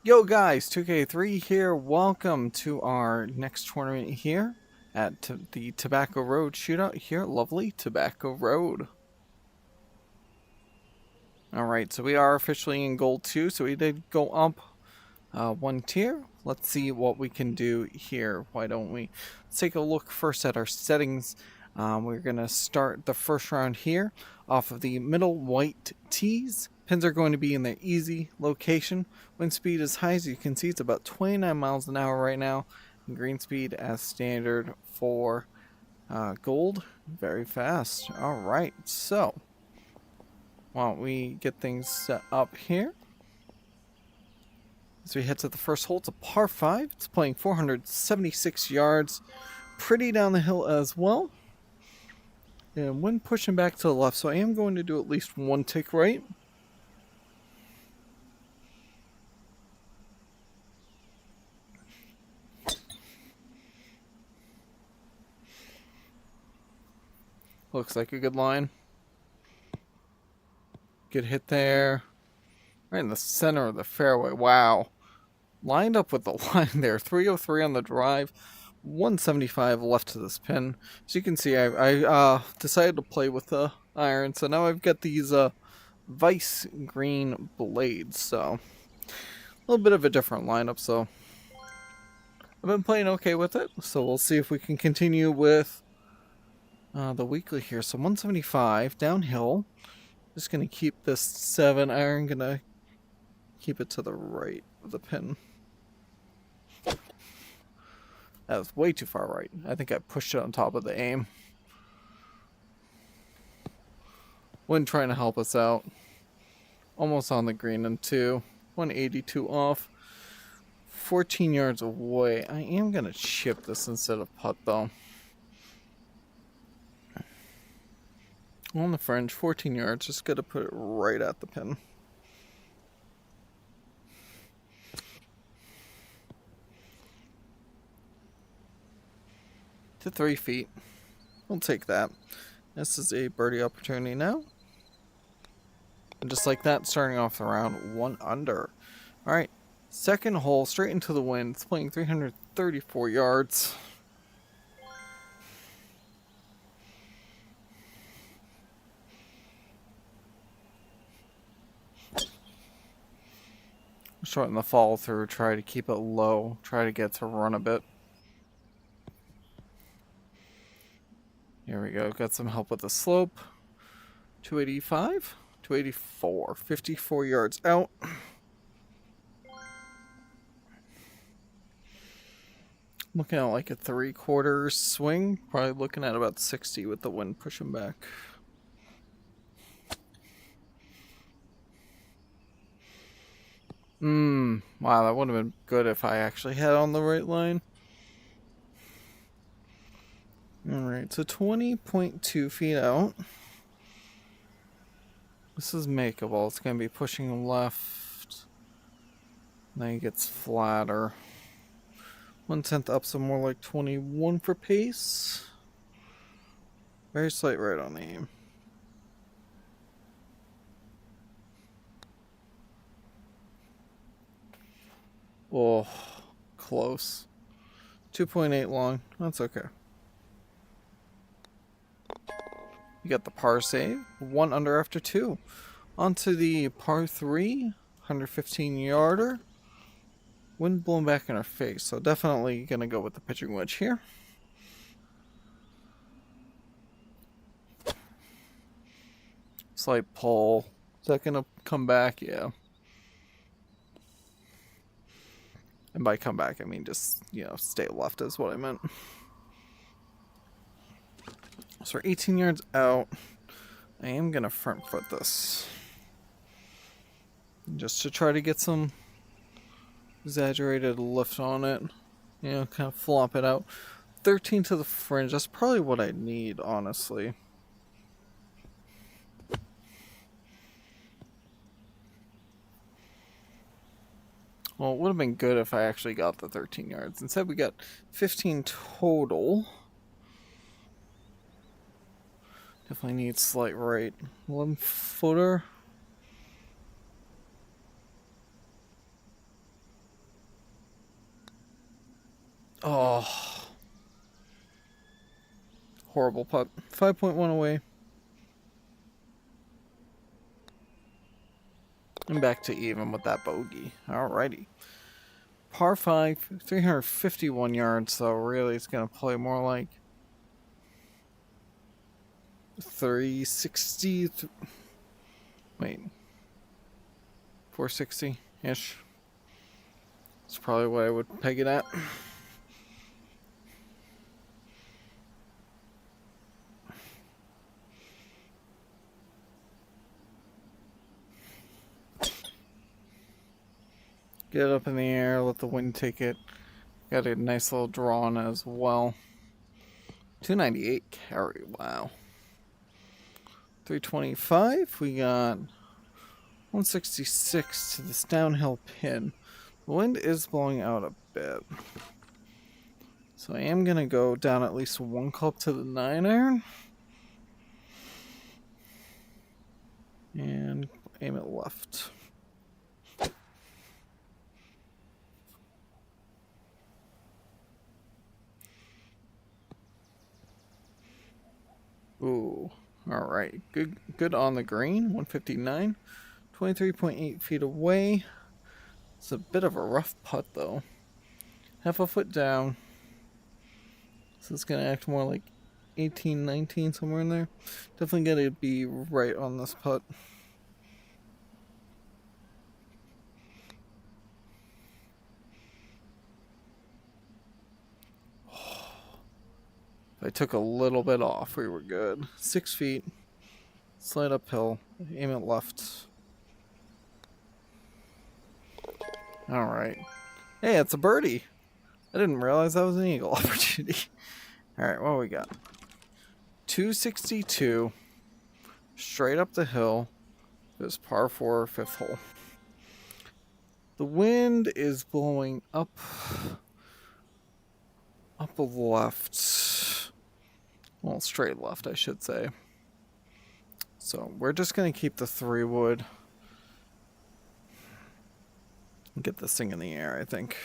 Yo guys, 2K3 here. Welcome to our next tournament here at the Tobacco Road Shootout here at lovely Tobacco Road. Alright, so we are officially in Gold 2, so we did go up one tier. Let's see what we can do here. Why don't we? Let's take a look first at our settings. We're going to start the first round here off of the middle white tees. Pins are going to be in their easy location. Wind speed is high, as you can see, it's about 29 miles an hour right now. And green speed as standard for gold. Very fast. Alright, so why don't we get things set up here? As we head to the first hole, it's a par 5. It's playing 476 yards. Pretty down the hill as well. And when pushing back to the left, so I am going to do at least one tick right. Looks like a good line. Good hit there. Right in the center of the fairway. Wow. Lined up with the line there. 303 on the drive. 175 left to this pin. As you can see, I decided to play with the iron. So now I've got these Vice green blades. So a little bit of a different lineup. So I've been playing okay with it. So we'll see if we can continue with the weekly here. So 175 downhill. Just going to keep this 7 iron. Going to keep it to the right of the pin. That was way too far right. I think I pushed it on top of the aim. Wind trying to help us out. Almost on the green and 2. 182 off. 14 yards away. I am going to chip this instead of putt though. On the fringe, 14 yards. Just got to put it right at the pin. To 3 feet. We'll take that. This is a birdie opportunity now. And just like that, starting off the round 1 under. Alright, second hole, straight into the wind. It's playing 334 yards. Shorten the follow through, try to keep it low, try to get to run a bit. Here we go, got some help with the slope. 285, 284, 54 yards out. Looking at like a 3/4 swing, probably looking at about 60 with the wind pushing back. Wow, that would have been good if I actually had on the right line. Alright, so 20.2 feet out. This is makeable. It's going to be pushing left. Then it gets flatter. 1/10 up, so more like 21 for pace. Very slight right on the aim. Oh, close. 2.8 long. That's okay. You got the par save. 1 under after 2. Onto the par 3. 115 yarder. Wind blowing back in our face. So definitely going to go with the pitching wedge here. Slight pull. Is that going to come back? Yeah. And by come back, I mean just, stay left is what I meant. So we're 18 yards out. I am going to front foot this. Just to try to get some exaggerated lift on it. Kind of flop it out. 13 to the fringe. That's probably what I need, honestly. Well, it would have been good if I actually got the 13 yards. Instead, we got 15 total. Definitely need slight right. 1 footer. Horrible putt. 5.1 away. And back to even with that bogey. Alrighty. Par 5, 351 yards, so really it's going to play more like 360. Wait. 460-ish. That's probably what I would peg it at. Get it up in the air, let the wind take it. Got a nice little draw on it as well. 298 carry, wow. 325, we got 166 to this downhill pin. The wind is blowing out a bit. So I am going to go down at least one club to the 9-iron. And aim it left. Ooh, alright. Good on the green. 159. 23.8 feet away. It's a bit of a rough putt, though. Half a foot down. So it's going to act more like 18, 19, somewhere in there. Definitely going to be right on this putt. If I took a little bit off, we were good. 6 feet. Slide uphill. Aim it left. Alright. Hey, it's a birdie. I didn't realize that was an eagle opportunity. Alright, what we got? 262. Straight up the hill. This par 4, 5th hole. The wind is blowing up the left. Well, straight left, I should say. So we're just going to keep the 3-wood. And get this thing in the air, I think.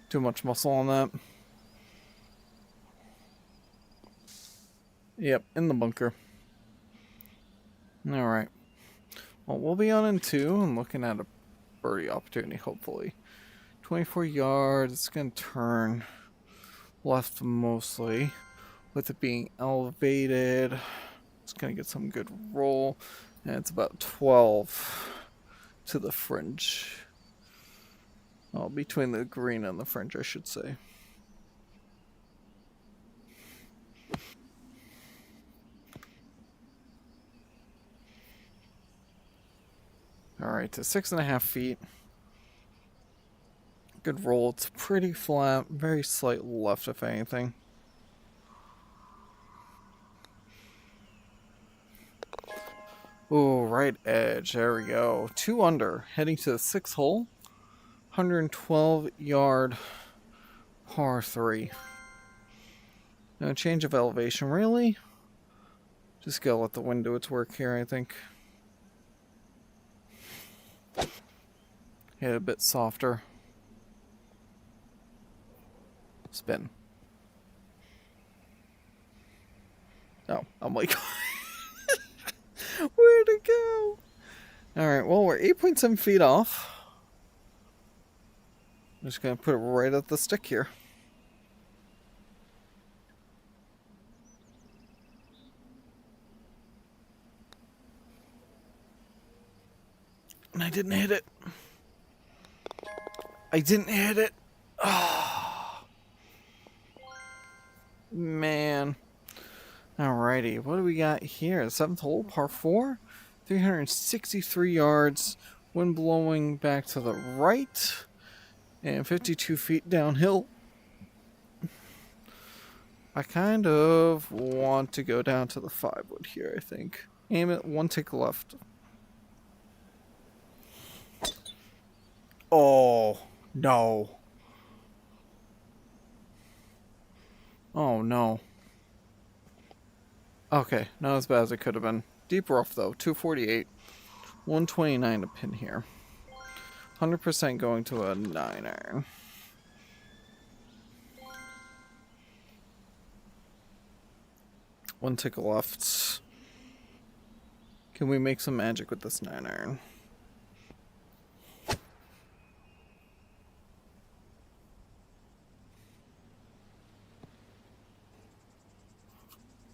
Too much muscle on that. Yep, in the bunker. Alright. Well, we'll be on in 2 and looking at a birdie opportunity, hopefully. 24 yards. It's going to turn left mostly. With it being elevated, it's going to get some good roll. And it's about 12 to the fringe. Well, between the green and the fringe, I should say. Alright, to 6.5 feet. Good roll. It's pretty flat. Very slight left, if anything. Ooh, right edge. There we go. 2 under. Heading to the 6th hole. 112 yard par 3. No change of elevation, really. Just gotta let the wind do its work here, I think. Hit a bit softer. Spin. Oh, I'm like, where'd it go? Alright, well, we're 8.7 feet off. I'm just gonna put it right at the stick here. And I didn't hit it. I didn't hit it. Oh. Man. Alrighty, what do we got here? 7th hole, par 4. 363 yards. Wind blowing back to the right. And 52 feet downhill. I kind of want to go down to the 5-wood here, I think. Aim it, 1 tick left. Oh, no. Oh, no. Okay, not as bad as it could have been. Deep rough, though. 248. 129 to pin here. 100% going to a 9-iron. One tick left. Can we make some magic with this 9-iron?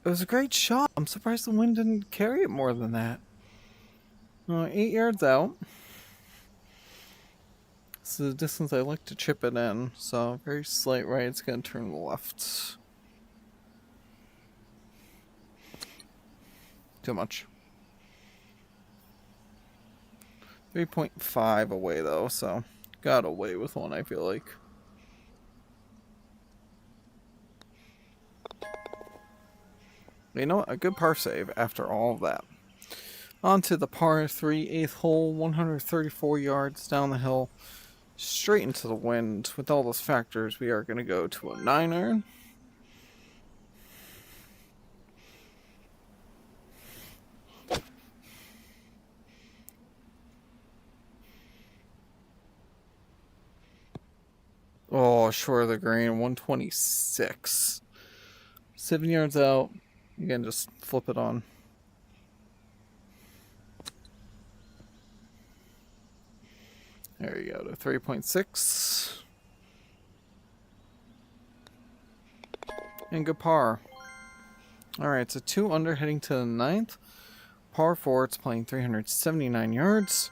It was a great shot. I'm surprised the wind didn't carry it more than that. 8 yards out. This is the distance I like to chip it in. So very slight right. It's going to turn left. Too much. 3.5 away though, so got away with one, I feel like. You know what? A good par save after all of that. On to the par 3 8th hole, 134 yards down the hill, straight into the wind. With all those factors, we are going to go to a 9-iron. Oh, short of the green, 126. 7 yards out. You can just flip it on. There you go, to 3.6. And good par. Alright, it's a 2 under heading to the 9th. Par 4, it's playing 379 yards.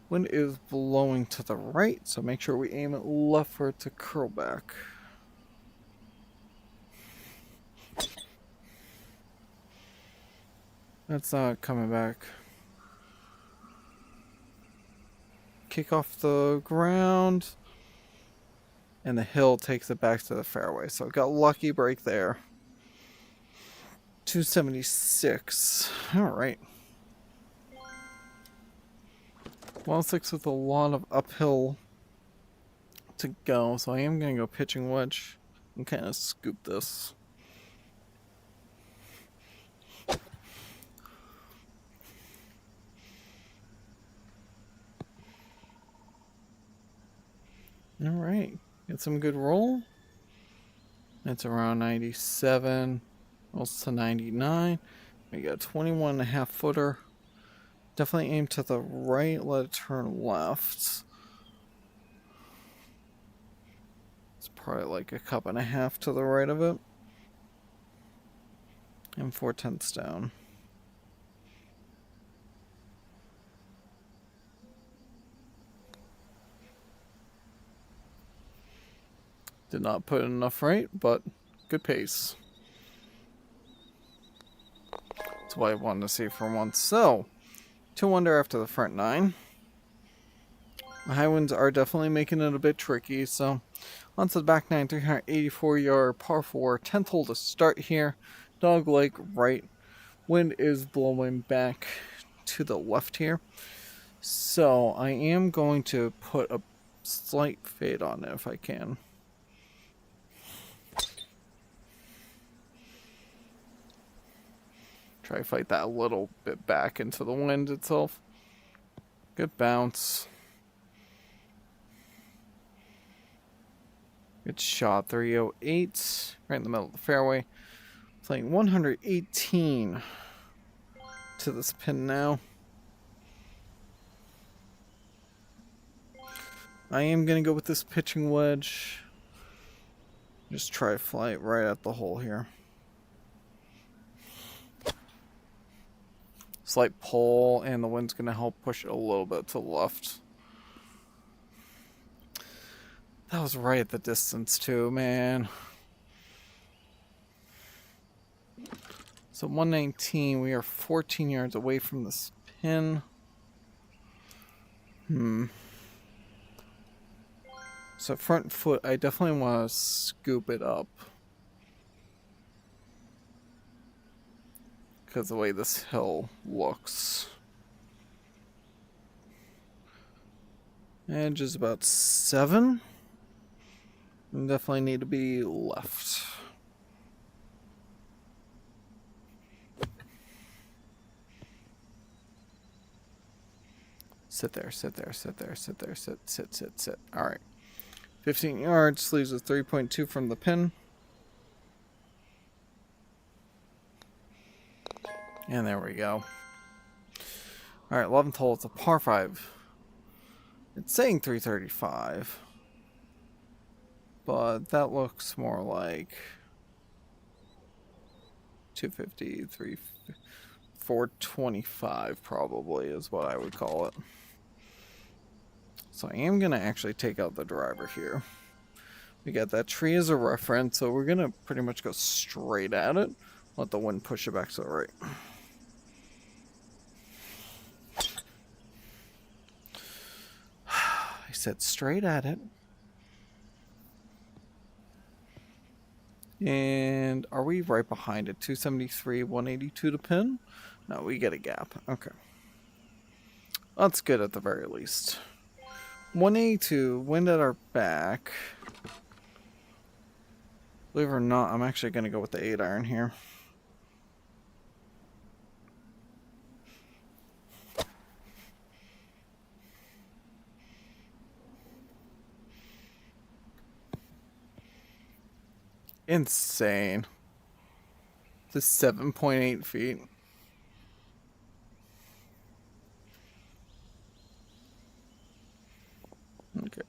Wind is blowing to the right, so make sure we aim it left for it to curl back. That's not coming back. Kick off the ground. And the hill takes it back to the fairway. So got lucky break there. 276. Alright. 106 with a lot of uphill to go. So I am going to go pitching wedge and kind of scoop this. Alright. Get some good roll. That's around 97. Also 99. We got a 21.5 footer. Definitely aim to the right. Let it turn left. It's probably like a cup and a half to the right of it. And 4/10 down. Did not put enough right, but good pace. That's what I wanted to see for once. So, 2 under after the front 9. The high winds are definitely making it a bit tricky, so onto the back 9, 384 yard par 4, 10th hole to start here. Dog leg right. Wind is blowing back to the left here. So, I am going to put a slight fade on it if I can. Try to fight that a little bit back into the wind itself. Good bounce. Good shot. 308. Right in the middle of the fairway. Playing 118 to this pin now. I am going to go with this pitching wedge. Just try to fly it right at the hole here. Slight pull, and the wind's going to help push it a little bit to the left. That was right at the distance too, man. So 119, we are 14 yards away from this pin. So front foot, I definitely want to scoop it up. Because the way this hill looks. Edge is about 7. Definitely need to be left. Sit there, sit there, sit there, sit there, sit, sit, sit, sit. Alright. 15 yards, leaves a 3.2 from the pin. And there we go. Alright, 11th hole, it's a par 5. It's saying 335. But that looks more like 250, 425 probably is what I would call it. So I am going to actually take out the driver here. We got that tree as a reference, so we're going to pretty much go straight at it. Let the wind push it back to the right. I said straight at it. And are we right behind it? 273, 182 to pin? No, we get a gap. Okay. That's good at the very least. 182, wind at our back. Believe it or not, I'm actually going to go with the 8 iron here. Insane. This 7.8 feet. Okay.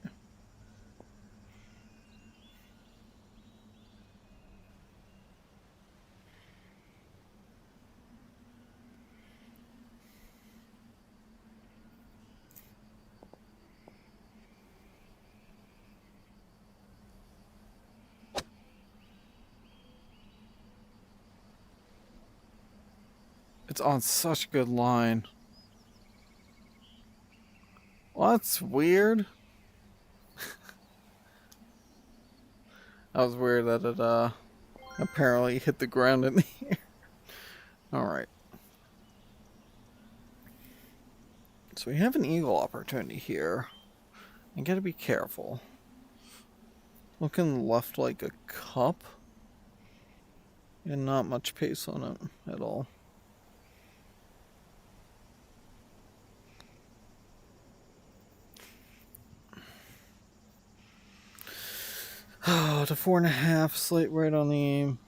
It's on such a good line. Well, that's weird. That was weird that it apparently hit the ground in the air. Alright. So we have an eagle opportunity here. I gotta be careful. Looking left like a cup. And not much pace on it at all. Oh, to 4.5, slate right on the aim.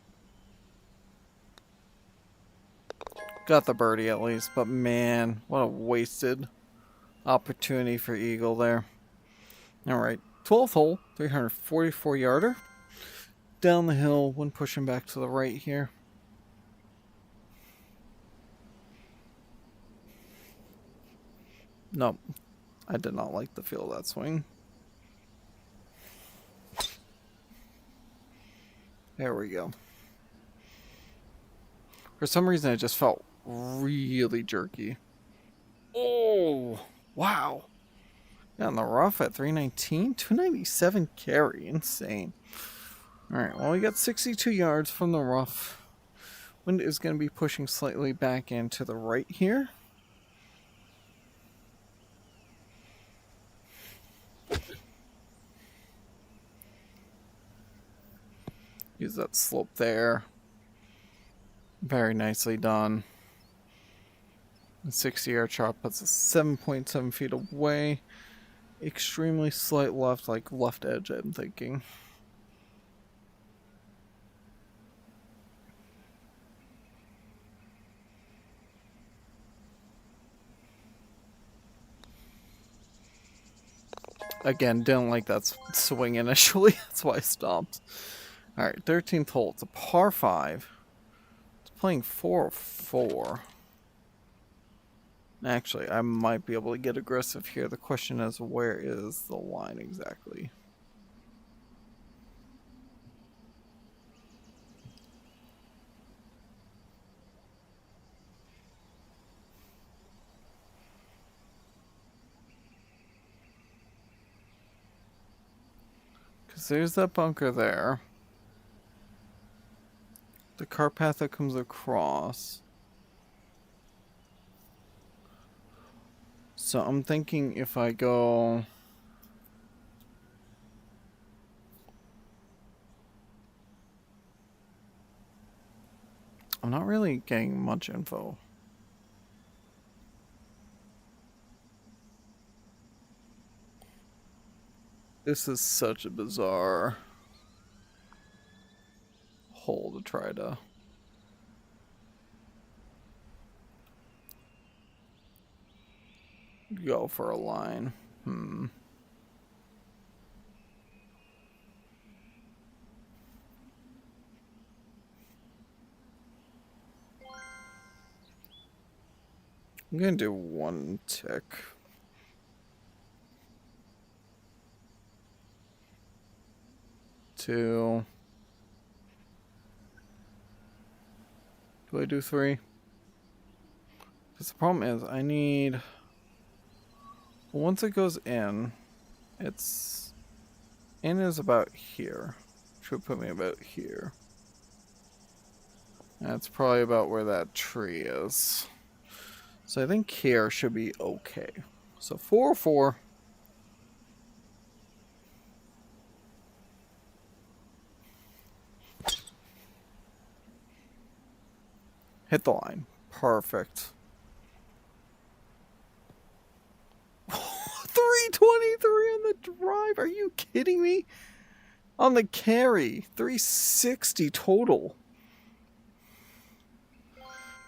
Got the birdie at least, but man, what a wasted opportunity for eagle there. Alright, 12th hole, 344 yarder. Down the hill, wind pushing back to the right here. Nope, I did not like the feel of that swing. There we go. For some reason, it just felt really jerky. Oh, wow. Got in the rough at 319, 297 carry. Insane. Alright, well, we got 62 yards from the rough. Wind is going to be pushing slightly back into the right here. Use that slope there. Very nicely done. The 60-yard shot puts us 7.7 feet away. Extremely slight left, like left edge, I'm thinking. Again, didn't like that swing initially. That's why I stopped. Alright, 13th hole. It's a par 5. It's playing 404. Actually, I might be able to get aggressive here. The question is, where is the line exactly? Because there's that bunker there. The car path that comes across. So I'm thinking if I go... I'm not really getting much info. This is such a bizarre hole to try to... go for a line. I'm gonna do one tick. Two. Do I do three? Because the problem is I need... Once it goes in, it's... In is about here. Should put me about here. That's probably about where that tree is. So I think here should be okay. So 404. Hit the line. Perfect. 323 on the drive. Are you kidding me? On the carry. 360 total.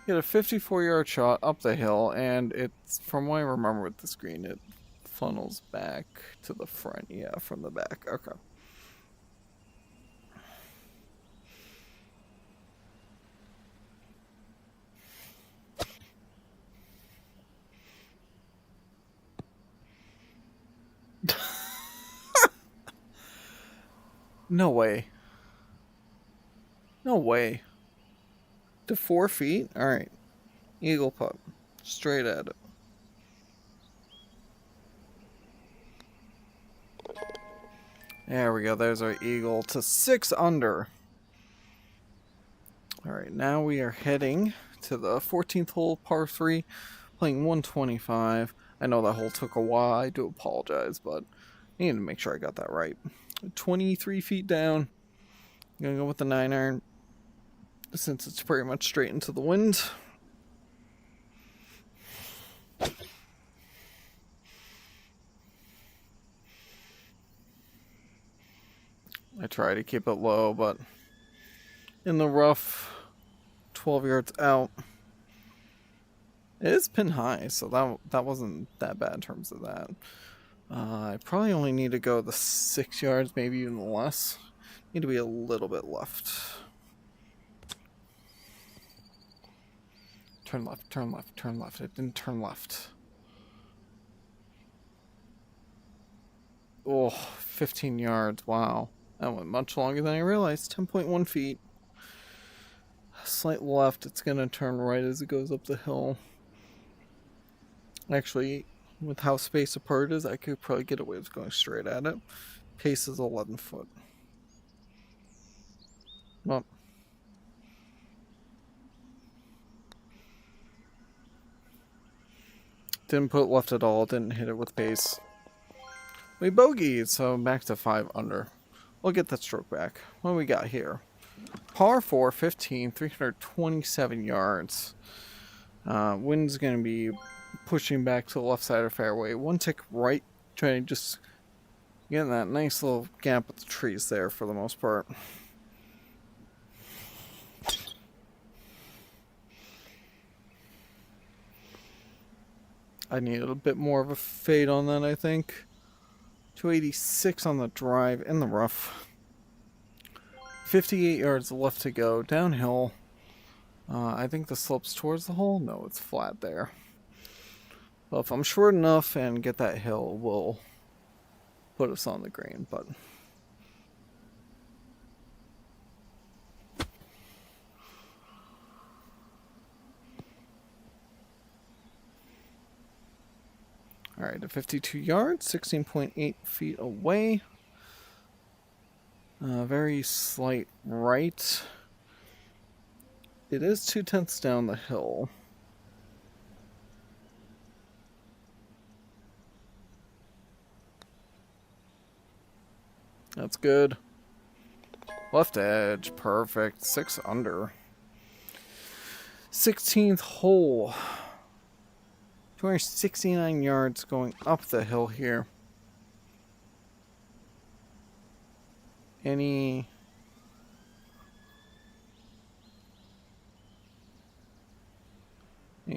Get a 54-yard shot up the hill, and it's, from what I remember with this green, it funnels back to the front. Yeah, from the back. Okay. No way. No way. To 4 feet? Alright. Eagle putt. Straight at it. There we go. There's our eagle to 6 under. Alright, now we are heading to the 14th hole, par 3, playing 125. I know that hole took a while. I do apologize, but I need to make sure I got that right. 23 feet down. I'm going to go with the 9-iron since it's pretty much straight into the wind. I try to keep it low, but in the rough, 12 yards out. It is pin high, so that wasn't that bad in terms of that. I probably only need to go the 6 yards, maybe even less. Need to be a little bit left. Turn left, turn left, turn left. It didn't turn left. Oh, 15 yards. Wow. That went much longer than I realized. 10.1 feet. Slight left. It's going to turn right as it goes up the hill. Actually, with how spaced apart it is, I could probably get away with going straight at it. Pace is 11 foot. Well, didn't put left at all. Didn't hit it with pace. We bogeyed, so back to 5 under. We'll get that stroke back. What do we got here? Par 4, 15, 327 yards. Wind's going to be pushing back to the left side of the fairway. One tick right, trying to just get in that nice little gap with the trees there for the most part. I needed a bit more of a fade on that, I think. 286 on the drive in the rough. 58 yards left to go downhill. I think the slope's towards the hole. No, it's flat there. Well, if I'm short enough and get that hill, we'll put us on the green, but... Alright, at 52 yards, 16.8 feet away. Very slight right. It is 2/10 down the hill. That's good. Left edge, perfect. 6 under. 16th hole. 269 yards going up the hill here. Any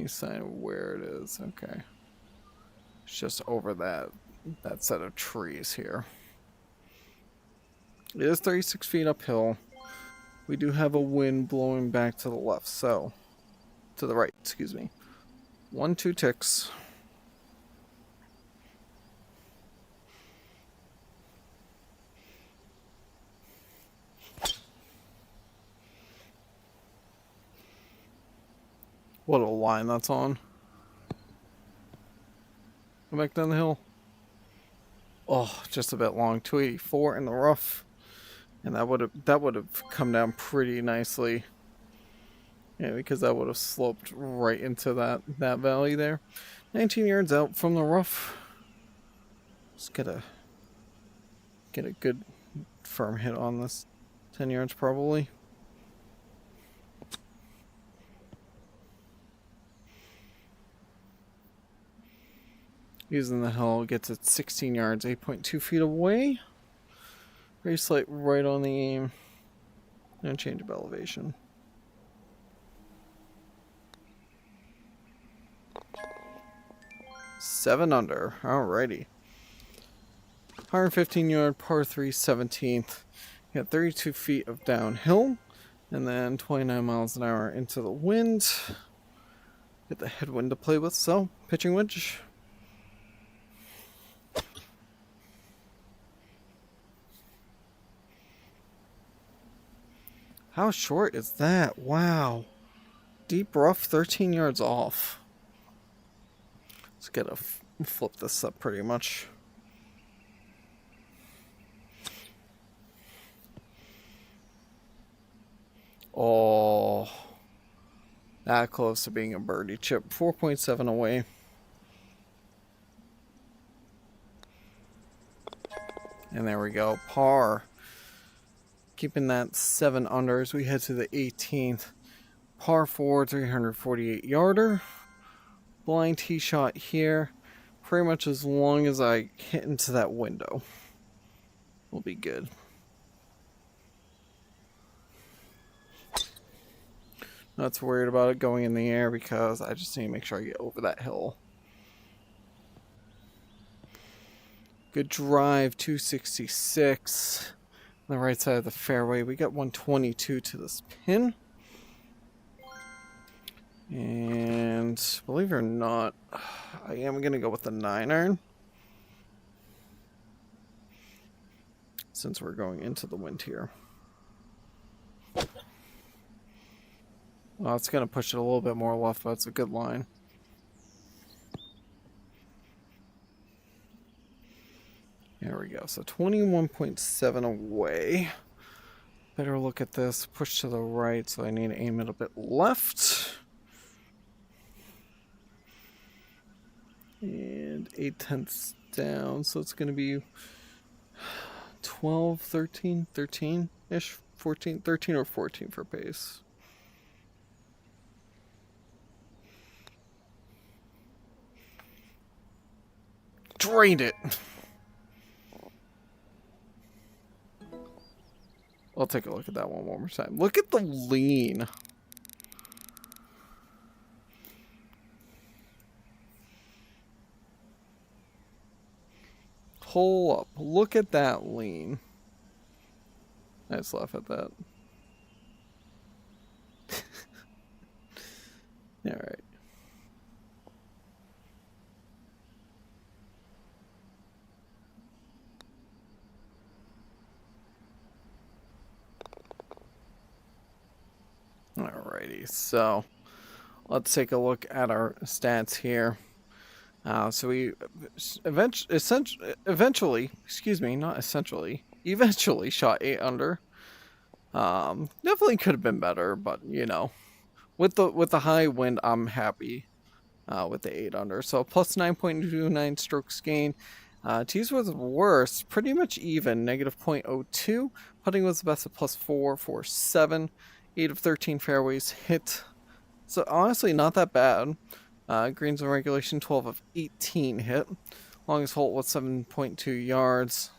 sign of where it is? Okay. It's just over that set of trees here. It is 36 feet uphill. We do have a wind blowing back to the left, so to the right, excuse me. 1, 2 ticks. What a line that's on. Go back down the hill. Oh, just a bit long. 284 in the rough. And that would have come down pretty nicely. Yeah, because that would have sloped right into that valley there. 19 yards out from the rough. Just get a good firm hit on this. 10 yards probably. Using the hill gets it 16 yards, 8.2 feet away. Very slight right on the aim. And change of elevation. Seven under. Alrighty. 115 yard par 3 17th. You got 32 feet of downhill. And then 29 miles an hour into the wind. Get the headwind to play with, so pitching wedge. How short is that? Wow. Deep rough, 13 yards off. Let's get a flip this up pretty much. Oh. That close to being a birdie chip. 4.7 away. And there we go. Par. Keeping that 7 under as we head to the 18th. Par 4, 348 yarder. Blind tee shot here. Pretty much as long as I hit into that window, we'll be good. Not too worried about it going in the air because I just need to make sure I get over that hill. Good drive, 266. On the right side of the fairway, we got 122 to this pin. And believe it or not, I am going to go with the 9-iron. Since we're going into the wind here. Well, it's going to push it a little bit more left, but it's a good line. There we go. So 21.7 away. Better look at this. Push to the right, so I need to aim it a bit left. And 8/10 down, so it's going to be 12, 13, 13-ish, 14, 13 or 14 for pace. Drained it. I'll take a look at that one more time. Look at the lean. Pull up. Look at that lean. I just laugh at that. Alright. Alrighty, so let's take a look at our stats here. So we eventually shot 8 under. Definitely could have been better, but you know, with the high wind, I'm happy with the 8 under. So plus 9.29 strokes gained. Tees was worse, pretty much even, negative 0.02. Putting was the best at plus 447. 8 of 13 fairways hit. So honestly, not that bad. Greens in regulation, 12 of 18 hit. Longest hole was 7.2 yards.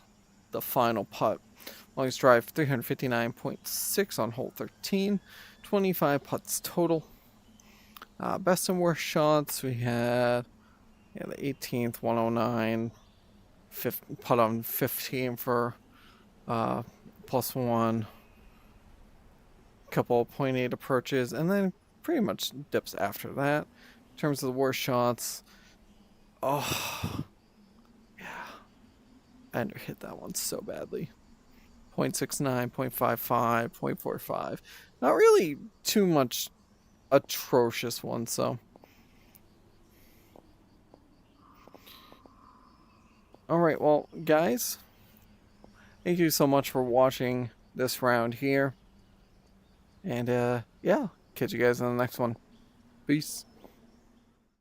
The final putt. Longest drive, 359.6 on hole 13. 25 putts total. Best and worst shots, we had Yeah, the 18th, 109. Put on 15 for +1. Couple .8 approaches, and then pretty much dips after that. In terms of the worst shots, oh, yeah. I hit that one so badly. 0.69, 0.55, 0.45. Not really too much atrocious ones, so. Alright, well, guys, thank you so much for watching this round here. And, yeah, catch you guys in the next one. Peace.